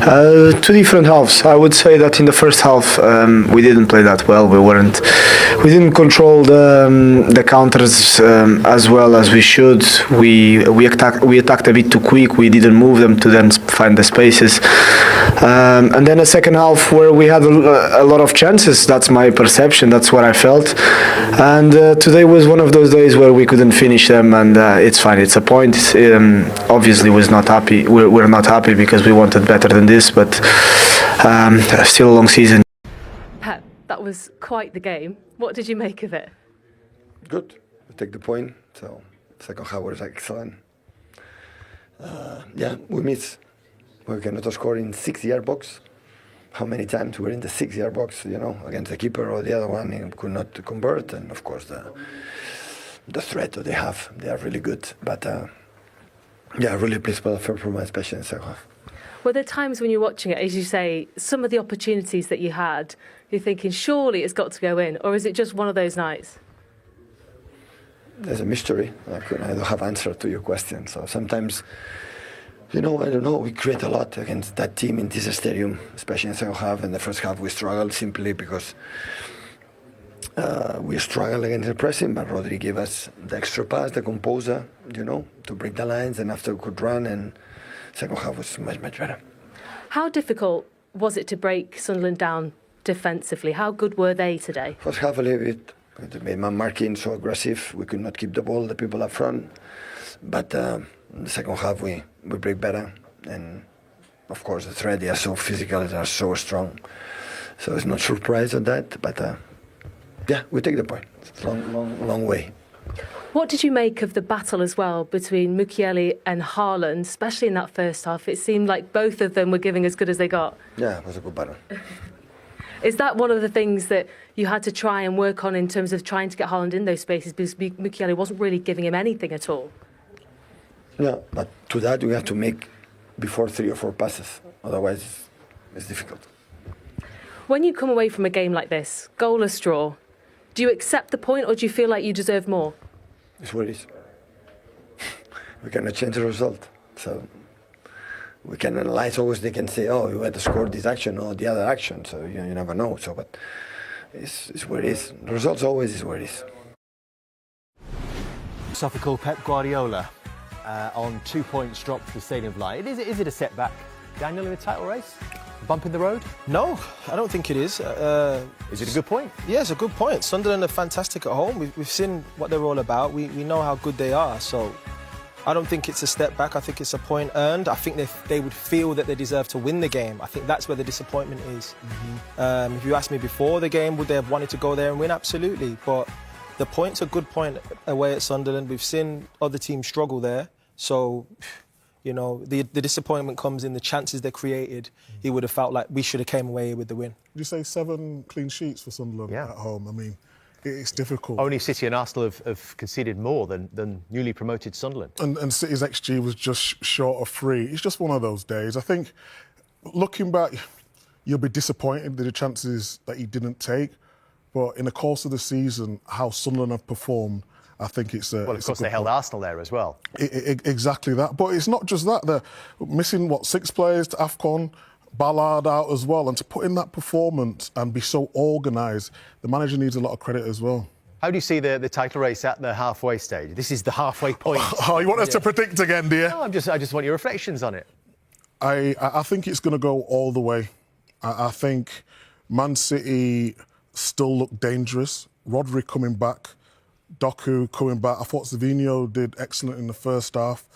Two different halves. I would say that in the first half we didn't play that well. We didn't control the counters as well as we should. We attacked a bit too quick. We didn't move them to then find the spaces. And then a second half where we had a lot of chances. That's my perception. That's what I felt. And today was one of those days where we couldn't finish them, and it's fine. It's a point. Obviously, was not happy. We're not happy because we wanted better than this, but still a long season. Pep, that was quite the game. What did you make of it? Good. We take the point. So second half was excellent. We miss. We cannot score in 6-yard box. How many times we're in the 6-yard box, against the keeper or the other one, and could not convert. And of course the threat that they are really good. But really pleased with the performance, especially in the second half. Were there times when you're watching it, as you say, some of the opportunities that you had, you're thinking, surely it's got to go in, or is it just one of those nights? There's a mystery. I don't have answer to your question. So sometimes, I don't know, we create a lot against that team in this stadium, especially in the second half. In the first half, we struggled simply because we struggled against the pressing, but Rodri gave us the extra pass, the composer, to break the lines, and after we could run, and second half was much, much better. How difficult was it to break Sunderland down defensively? How good were they today? First half a little bit. They made man marking so aggressive. We could not keep the ball, the people up front. But in the second half, we break better. And of course, the threat, they are so physical, they are so strong. So it's not surprise on that. But we take the point. It's a long way. What did you make of the battle as well between Mukiele and Haaland, especially in that first half? It seemed like both of them were giving as good as they got. Yeah, it was a good battle. Is that one of the things that you had to try and work on in terms of trying to get Haaland in those spaces, because Mukiele wasn't really giving him anything at all? Yeah, but to that we have to make before 3 or 4 passes. Otherwise, it's difficult. When you come away from a game like this, goalless draw, do you accept the point or do you feel like you deserve more? It's what it is. We cannot change the result. So we can analyze always. They can say, you had to score this action or the other action. So you never know. So, but it's what it is. The results always is what it is. Philosophical Pep Guardiola on 2 points dropped for the Stadium of Light. Is it a setback, Daniel, in the title race? Bump in the road? No, I don't think it is. Is it a good point? Yeah, it's a good point. Sunderland are fantastic at home. We've seen what they're all about. We know how good they are. So I don't think it's a step back. I think it's a point earned. I think they would feel that they deserve to win the game. I think that's where the disappointment is. If you asked me before the game, would they have wanted to go there and win? Absolutely. But the point's a good point away at Sunderland. We've seen other teams struggle there. So, the disappointment comes in the chances they created. He would have felt like we should have came away with the win. Did you say 7 clean sheets for Sunderland at home? I mean, it's difficult. Only City and Arsenal have conceded more than newly promoted Sunderland. And City's XG was just short of 3. It's just one of those days. I think, looking back, you'll be disappointed with the chances that he didn't take. But in the course of the season, how Sunderland have performed, I think it's a... Well, of course, they held Arsenal there as well. Exactly that. But it's not just that. They're missing, 6 players to AFCON, Ballard out as well. And to put in that performance and be so organised, the manager needs a lot of credit as well. How do you see the title race at the halfway stage? This is the halfway point. Oh, you want us to predict again, dear? No, I just want your reflections on it. I think it's going to go all the way. I think Man City still look dangerous. Rodri coming back. Doku coming back. I thought Savinho did excellent in the first half.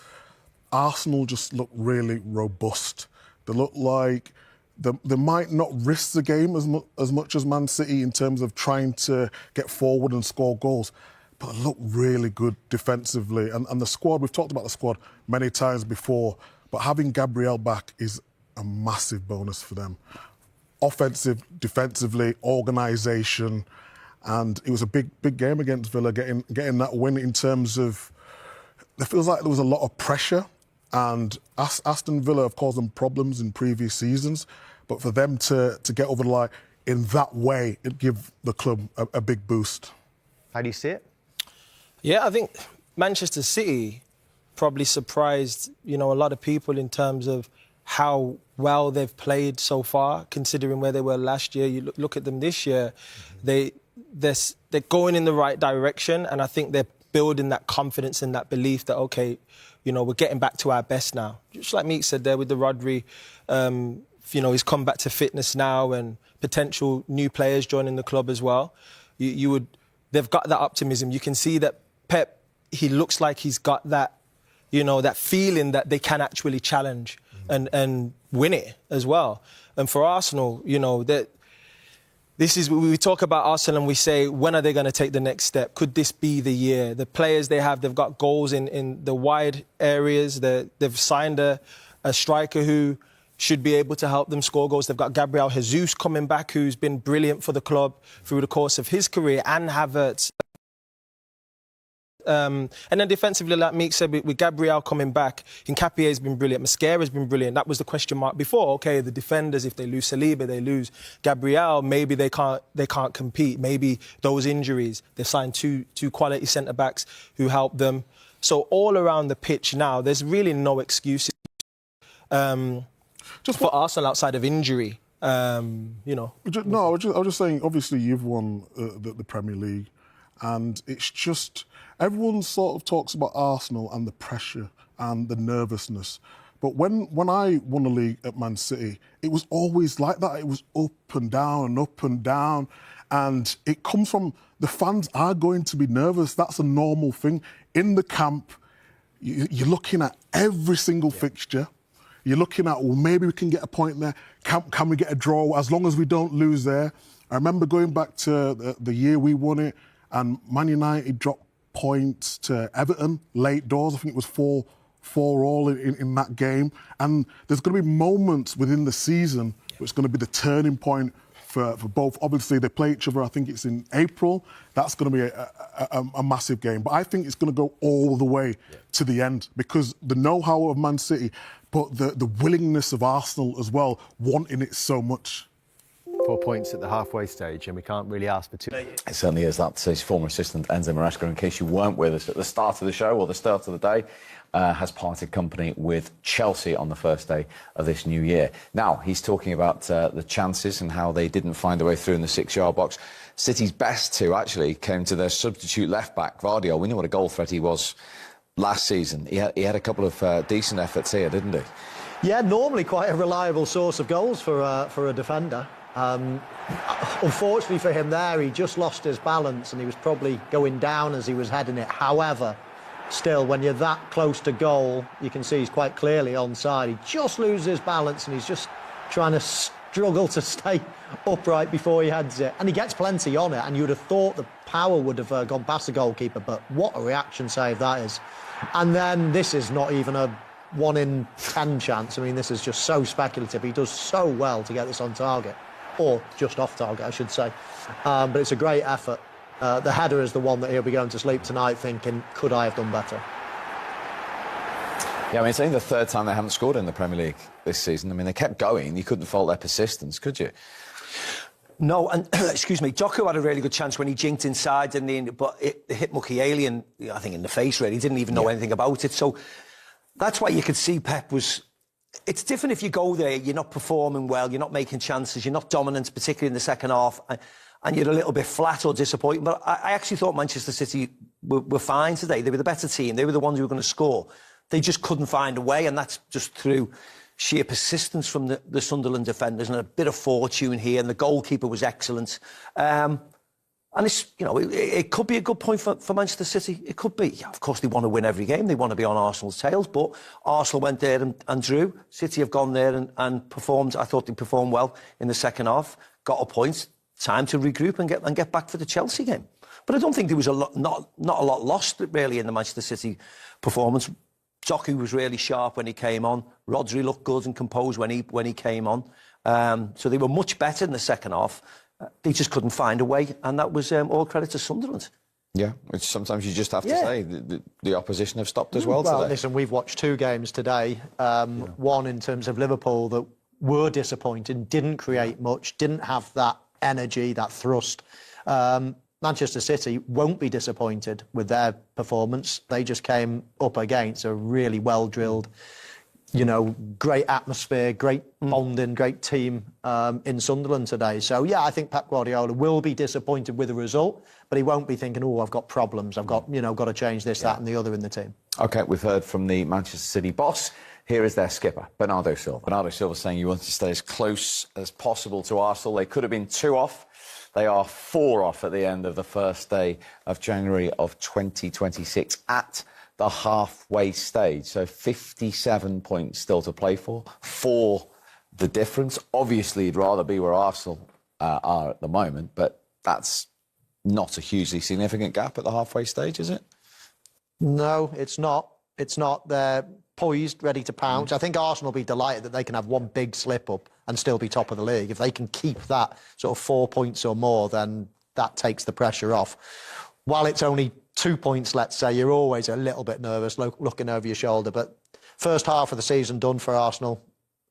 Arsenal just look really robust. They look like they might not risk the game as much as Man City in terms of trying to get forward and score goals, but they look really good defensively. And the squad, we've talked about the squad many times before, but having Gabriel back is a massive bonus for them. Offensive, defensively, organisation. And it was a big game against Villa, getting that win in terms of... It feels like there was a lot of pressure, and Aston Villa have caused them problems in previous seasons, but for them to get over the line in that way, it give the club a big boost. How do you see it? Yeah, I think Manchester City probably surprised, a lot of people in terms of how well they've played so far, considering where they were last year. You look at them this year, they're going in the right direction, and I think they're building that confidence and that belief that, OK, you know, we're getting back to our best now. Just like Meek said there with the Rodri, you know, he's come back to fitness now and potential new players joining the club as well. They've got that optimism. You can see that Pep, he looks like he's got that, you know, that feeling that they can actually challenge and win it as well. And for Arsenal, you know, we talk about Arsenal and we say, when are they going to take the next step? Could this be the year? The players they have, they've got goals in the wide areas. They've signed a striker who should be able to help them score goals. They've got Gabriel Jesus coming back, who's been brilliant for the club through the course of his career, and Havertz. And then defensively, like Meek said, with Gabriel coming back, Nkapie has been brilliant, Mascara's been brilliant. That was the question mark before. OK, the defenders, if they lose Saliba, they lose Gabriel, maybe they can't compete. Maybe those injuries. They've signed two quality centre-backs who help them. So all around the pitch now, there's really no excuses just for Arsenal outside of injury. You know. No, I was just saying, obviously you've won the Premier League, and it's just... Everyone sort of talks about Arsenal and the pressure and the nervousness. But when I won the league at Man City, it was always like that. It was up and down and up and down. And it comes from the fans are going to be nervous. That's a normal thing. In the camp, you're looking at every single fixture. You're looking at, well, maybe we can get a point there. Can we get a draw as long as we don't lose there? I remember going back to the year we won it, and Man United dropped points to Everton, late doors. I think it was 4-4 in that game. And there's going to be moments within the season where it's going to be the turning point for both. Obviously, they play each other, I think it's in April. That's going to be a massive game. But I think it's going to go all the way to the end, because the know-how of Man City, but the willingness of Arsenal as well, wanting it so much. 4 points at the halfway stage, and we can't really ask for two. It certainly is. That's his former assistant, Enzo Maresca, in case you weren't with us at the start of the show or the start of the day, has parted company with Chelsea on the first day of this new year. Now, he's talking about the chances and how they didn't find a way through in the 6-yard box. City's best two, actually, came to their substitute left-back, Guardiola. We know what a goal threat he was last season. He had a couple of decent efforts here, didn't he? Yeah, normally quite a reliable source of goals for a defender. Unfortunately for him there, he just lost his balance and he was probably going down as he was heading it. However, still, when you're that close to goal, you can see he's quite clearly onside. He just loses his balance and he's just trying to struggle to stay upright before he heads it. And he gets plenty on it, and you would have thought the power would have gone past the goalkeeper, but what a reaction save that is. And then this is not even a 1 in 10 chance. I mean, this is just so speculative. He does so well to get this on target. Or just off target, I should say. But it's a great effort. The header is the one that he'll be going to sleep tonight thinking, could I have done better? Yeah, I mean, it's only the third time they haven't scored in the Premier League this season. I mean, they kept going. You couldn't fault their persistence, could you? No, and excuse me, Doku had a really good chance when he jinked inside, didn't he? But it hit Mukiele, I think, in the face, really. He didn't even know anything about it. So that's why you could see Pep was... It's different if you go there, you're not performing well, you're not making chances, you're not dominant, particularly in the second half, and you're a little bit flat or disappointing. But I actually thought Manchester City were fine today. They were the better team. They were the ones who were going to score. They just couldn't find a way, and that's just through sheer persistence from the Sunderland defenders and a bit of fortune here, and the goalkeeper was excellent. And it's, you know, it could be a good point for Manchester City. It could be. Yeah, of course, they want to win every game. They want to be on Arsenal's tails. But Arsenal went there and drew. City have gone there and performed. I thought they performed well in the second half. Got a point. Time to regroup and get back for the Chelsea game. But I don't think there was not a lot lost, really, in the Manchester City performance. Doku was really sharp when he came on. Rodri looked good and composed when he came on. So they were much better in the second half. They just couldn't find a way, and that was all credit to Sunderland. Yeah, which sometimes you just have to say the opposition have stopped as well today. Listen, we've watched 2 games today. One in terms of Liverpool that were disappointing, didn't create much, didn't have that energy, that thrust. Manchester City won't be disappointed with their performance. They just came up against a really well-drilled you know, great atmosphere, great bonding, great team in Sunderland today. So, yeah, I think Pep Guardiola will be disappointed with the result, but he won't be thinking, oh, I've got problems. I've got, you know, got to change this, that and the other in the team. OK, we've heard from the Manchester City boss. Here is their skipper, Bernardo Silva. Bernardo Silva saying you want to stay as close as possible to Arsenal. They could have been 2 off. They are 4 off at the end of the first day of January of 2026 at the halfway stage. So 57 points still to play for the difference. Obviously, you'd rather be where Arsenal are at the moment, but that's not a hugely significant gap at the halfway stage, is it? No, it's not. It's not. They're poised, ready to pounce. I think Arsenal will be delighted that they can have one big slip-up and still be top of the league. If they can keep that sort of 4 points or more, then that takes the pressure off. While it's only 2 points, let's say, you're always a little bit nervous looking over your shoulder. But first half of the season done for Arsenal,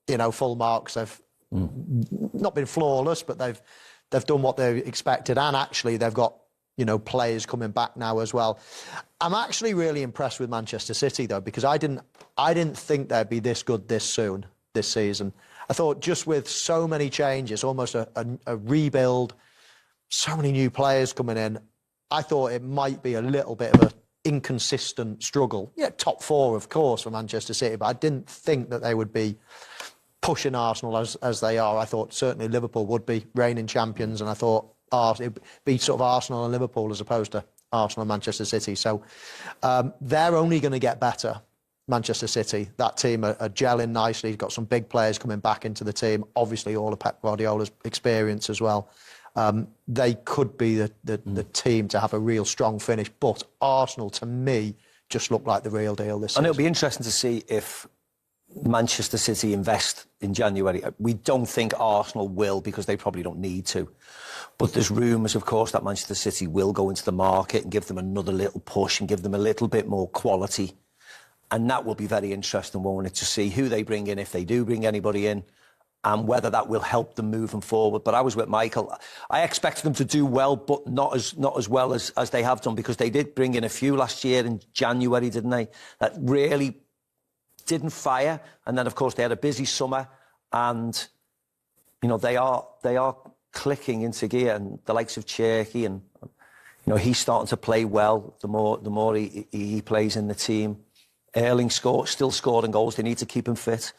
you know, full marks. They've not been flawless, but they've done what they expected. And actually, they've got, you know, players coming back now as well. I'm actually really impressed with Manchester City, though, because I didn't think they'd be this good this soon, this season. I thought just with so many changes, almost a rebuild, so many new players coming in, I thought it might be a little bit of an inconsistent struggle. Yeah, top 4, of course, for Manchester City, but I didn't think that they would be pushing Arsenal as they are. I thought certainly Liverpool would be reigning champions, and I thought it'd be sort of Arsenal and Liverpool as opposed to Arsenal and Manchester City. So they're only going to get better, Manchester City. That team are gelling nicely. Got some big players coming back into the team. Obviously, all of Pep Guardiola's experience as well. They could be the team to have a real strong finish. But Arsenal, to me, just look like the real deal this season. And it'll be interesting to see if Manchester City invest in January. We don't think Arsenal will, because they probably don't need to. But there's rumours, of course, that Manchester City will go into the market and give them another little push and give them a little bit more quality. And that will be very interesting, won't it, to see who they bring in, if they do bring anybody in, and whether that will help them moving forward. But I was with Michael. I expected them to do well, but not as well as they have done, because they did bring in a few last year in January, didn't they? That really didn't fire. And then, of course, they had a busy summer, and, you know, they are clicking into gear, and the likes of Cherky, and, you know, he's starting to play well the more he plays in the team. Erling still scoring goals. They need to keep him fit.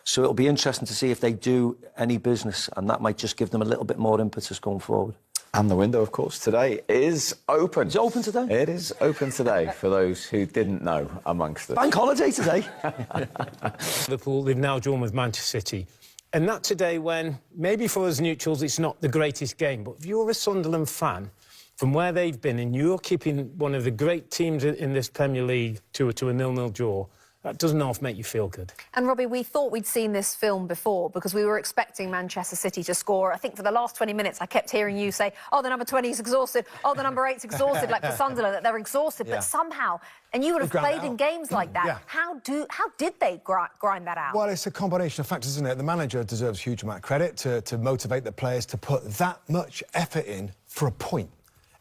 So it'll be interesting to see if they do any business, and that might just give them a little bit more impetus going forward. And the window, of course, today is open. Is it open today? It is open today, for those who didn't know amongst us. Bank holiday today. Liverpool, they've now drawn with Manchester City. And that today when, maybe for us neutrals, it's not the greatest game, but if you're a Sunderland fan, from where they've been, and you're keeping one of the great teams in this Premier League to a 0-0 draw, that doesn't half make you feel good. And, Robbie, we thought we'd seen this film before because we were expecting Manchester City to score. I think for the last 20 minutes, I kept hearing you say, oh, the number 20 is exhausted, oh, the number 8's exhausted, like for Sunderland, that they're exhausted. Yeah. But somehow, and you would have played in games like that, how did they grind that out? Well, it's a combination of factors, isn't it? The manager deserves a huge amount of credit to motivate the players to put that much effort in for a point.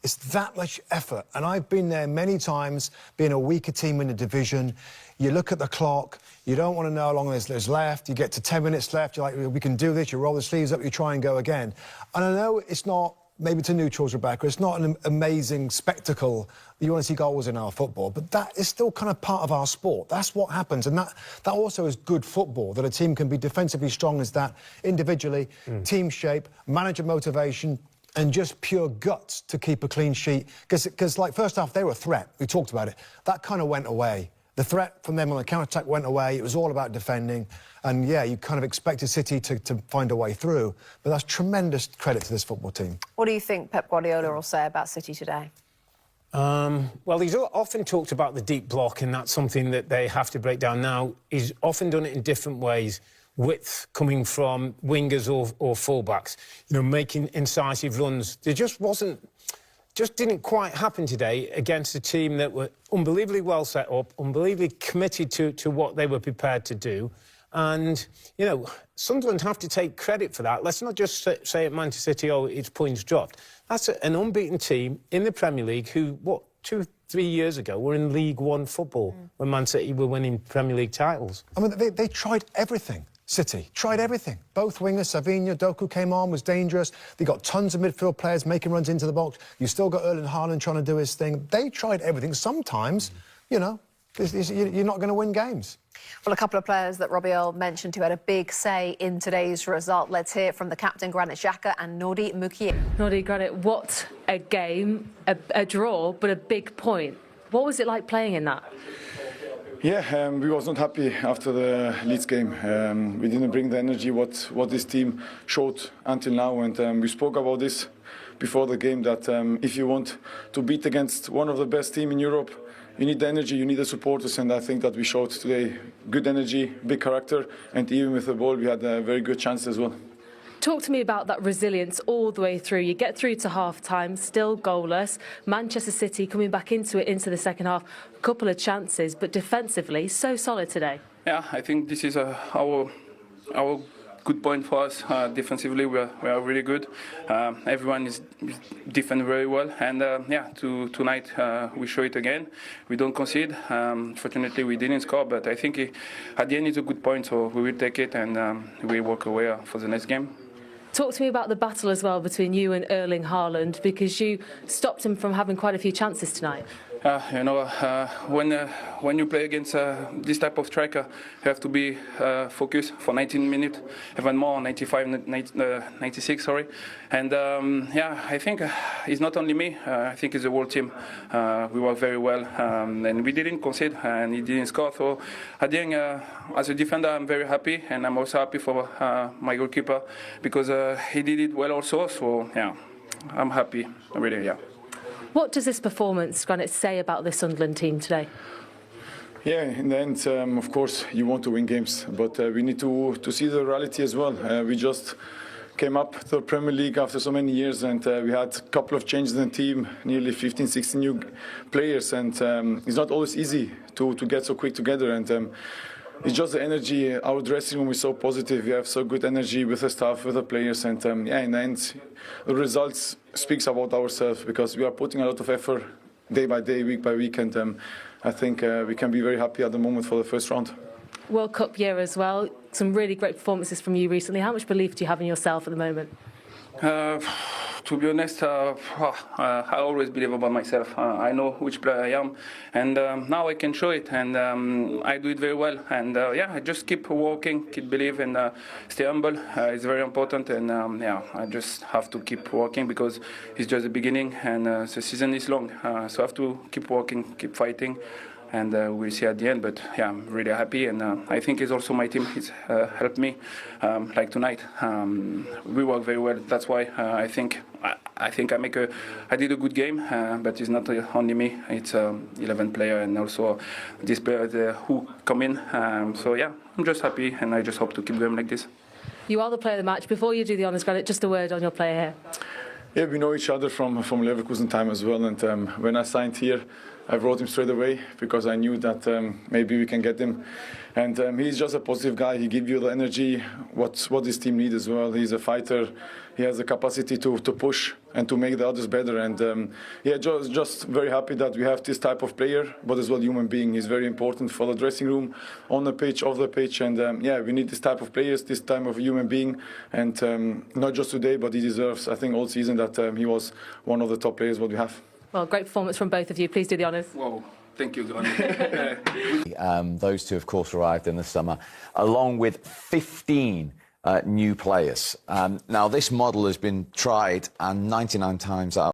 It's that much effort. And I've been there many times, being a weaker team in the division. You look at the clock, you don't want to know how long there's left. You get to 10 minutes left, you're like, we can do this. You roll the sleeves up, you try and go again. And I know it's not, maybe to neutrals, Rebecca, it's not an amazing spectacle. You want to see goals in our football, but that is still kind of part of our sport. That's what happens. And that also is good football, that a team can be defensively strong as that, individually, team shape, manager motivation, and just pure guts to keep a clean sheet. Because, like, first half, they were a threat. We talked about it. That kind of went away. The threat from them on the counter-attack went away. It was all about defending. And, yeah, you kind of expected City to find a way through. But that's tremendous credit to this football team. What do you think Pep Guardiola will say about City today? Well, he's often talked about the deep block, and that's something that they have to break down now. He's often done it in different ways. Width coming from wingers or fullbacks, you know, making incisive runs. There just didn't quite happen today against a team that were unbelievably well set up, unbelievably committed to what they were prepared to do. And, you know, Sunderland have to take credit for that. Let's not just say at Manchester City, oh, it's points dropped. That's an unbeaten team in the Premier League who, 2 or 3 years ago were in League One football when Man City were winning Premier League titles. I mean, they tried everything. City tried everything. Both wingers, Savinho, Doku came on, was dangerous. They got tons of midfield players making runs into the box. You still got Erling Haaland trying to do his thing. They tried everything. Sometimes, you know, you're not going to win games. Well, a couple of players that Robbie Earle mentioned who had a big say in today's result. Let's hear from the captain, Granit Xhaka, and Nordi Mukiele. Nordi, Granit, what a game, a draw, but a big point. What was it like playing in that? Yeah, we was not happy after the Leeds game. We didn't bring the energy what this team showed until now, and we spoke about this before the game, that if you want to beat against one of the best teams in Europe, you need the energy, you need the supporters, and I think that we showed today good energy, big character, and even with the ball we had a very good chance as well. Talk to me about that resilience all the way through. You get through to half-time, still goalless. Manchester City coming back into it into the second half. A couple of chances, but defensively, so solid today. Yeah, I think this is our good point for us. Defensively, we are really good. Everyone is defend very well, and tonight we show it again. We don't concede. Fortunately, we didn't score, but I think at the end it's a good point, so we will take it and we walk away for the next game. Talk to me about the battle as well between you and Erling Haaland, because you stopped him from having quite a few chances tonight. When you play against this type of striker, you have to be focused for 19 minutes, even more, 96, sorry. And I think it's not only me, I think it's the whole team. We work very well, and we didn't concede, and he didn't score. So at the end, as a defender, I'm very happy, and I'm also happy for my goalkeeper, because he did it well also. So yeah, I'm happy, really, yeah. What does this performance, Granit, say about this Sunderland team today? Yeah, in the end, of course, you want to win games, but we need to see the reality as well. We just came up to the Premier League after so many years, and we had a couple of changes in the team, nearly 15, 16 new players, and it's not always easy to get so quick together. And it's just the energy. Our dressing room is so positive. We have so good energy with the staff, with the players, and in the end, the results speaks about ourselves, because we are putting a lot of effort day by day, week by week, and I think we can be very happy at the moment for the first round. World Cup year as well. Some really great performances from you recently. How much belief do you have in yourself at the moment? To be honest, I always believe about myself. I know which player I am, and now I can show it, and I do it very well. And I just keep working, keep believing, and stay humble. It's very important, and I just have to keep working, because it's just the beginning, and the season is long. So I have to keep working, keep fighting, and we'll see at the end. But yeah, I'm really happy, and I think it's also my team. It's helped me, like tonight. We work very well. That's why I think I did a good game, but it's not only me. It's 11 players, and also these players who come in. So yeah, I'm just happy, and I just hope to keep going like this. You are the player of the match. Before you do the honours, Granit, just a word on your player here. Yeah, we know each other from Leverkusen time as well, and when I signed here, I wrote him straight away, because I knew that maybe we can get him. And he's just a positive guy. He gives you the energy, what this team needs as well. He's a fighter. He has the capacity to push and to make the others better. And just very happy that we have this type of player, but as well human being. He's very important for the dressing room, on the pitch, off the pitch. And we need this type of players, this type of human being. And not just today, but he deserves, I think, all season that he was one of the top players what we have. Well, great performance from both of you. Please do the honours. Whoa. Thank you, Those two, of course, arrived in the summer, along with 15 new players. Now, this model has been tried, and 99 times out